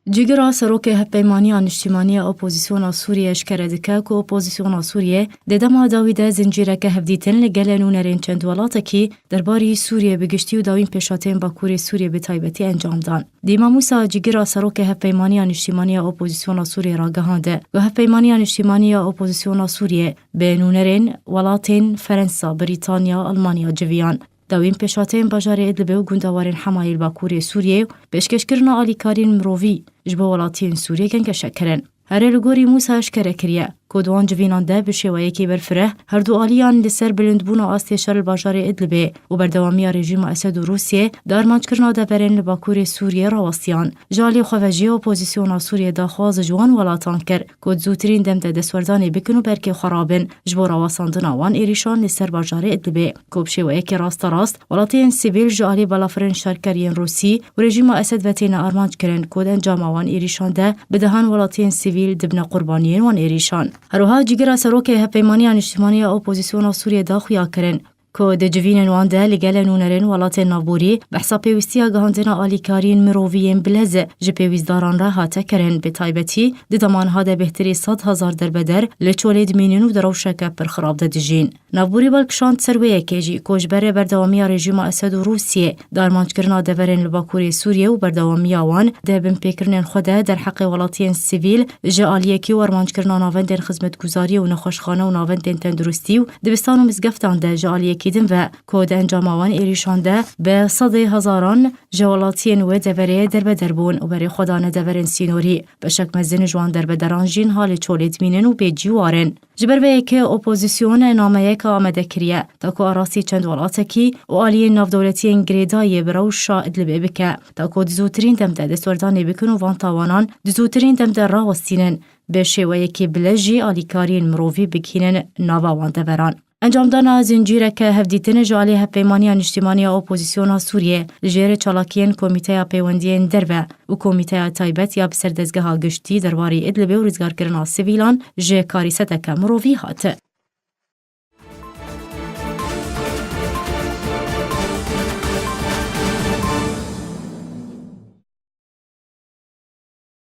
جگرا سروک هپیمانی نیشتیمانی اپوزیسیون سوریه اشکره دکه که اپوزیسیون سوریه ددما داویده زنجیره که هفدیتن لگل نونرین چند ولاته کی درباری سوریه بگشتی و داوین پیشاتین باکوری سوریه به تایبتی انجام دان. دیما موسا جگرا سروک هپیمانی نیشتیمانی اپوزیسیون سوریه را گهانده و هپیمانی نیشتیمانی اپوزیسیون سوریه به نونرین ولاتین فرانسه، بریتانیا، آلمانیا جویان. داوین پیشاتین بازار ادلب و گندوارین حمایل باکوری سوریه پیشکش کردن آلیکارین مروی جبو ولاتین سوریه گنگش کردن. هر لگوری موسا اشکره کریه کدوان جوینان ده بشه و یکی برفره هر دو آلیان لسر بلندبون و آستیشار البازار ادلبه و بردوامی رژیم اسد و روسیه دارمانج کرنا دبرین لباکور سوریه راوستیان. جالی خوفجی اپوزیسیون سوریه داخواز جوان ولاتان کرد کد زودترین دمت دستوردانی بکنو برکی خرابن جبو راوستاندن آوان ایریشان لسر بازار ادلبه کبشه و یکی راست ولاتین سیویل جالی بلافرین شرکرین روسی و رژیم اسد وتین آرمانج کرن کد انجام آوان ایریشان ده بدهان ولاتین سیویل دبن قربانیین وان ایریشان. هروها جگرا سروک هپیمانی نیشتیمانی اپوزیسیون سوریه داخویا کرن که دجوین وانده لگل نونرین ولات نابوری بحثا پیوستی گهاندن آلیکارین مروویین بلزه جپیوزداران را هاته کرن به تایبتی ددمان هاده بهتری 100,000 دربدر لچولید مینین و دروشک پر خراب دجین. نابوری بالکشاند سرویه کجی کوجبر بردوامی رژیم اسد و روسیه دارمانج کرنا دورین لباکوری سوریه و بردوامی آوان دبن پیکرنن خوده در حق ولاتین سیویل جالیه کی ورمانج کرنا ناوندن خدمتگزاری و نخوشخانه و ناوندن تندرستی و دبستان و مزگفتان ده جالیه کدیم و کود انجام آوان ایریشانده به 100,000 جوالاتین و دوره دربدر بون و برای خدانه دورن سینوری به شک مزین جوان دربدران جین حال چولید مینن و بیجی وارن. جبر به که اپوزیسیون نامه که آمده کریه تا که آراسی چند ولاته کی و آلیه نافدولتی انگریدای براوش شاید لبه بکه تا که دزوترین دمده دستوردانی بکن و وان تاوانان دزوترین دمده را وستینن به شویه که بلجی آلیکارین مرووی بکینن ناوان دوران. انجام دانا زنجیره که هفدیتن جالی هپیمانی نیشتیمانی اپوزیسیون سوریه لجیر چالاکین کمیته پیوندین دربه و کمیته تایبت یا بسر دزگاه گشتی درباره ادلبه و رزگار کردن سیویلان جه کاری ستک مرووی هاته.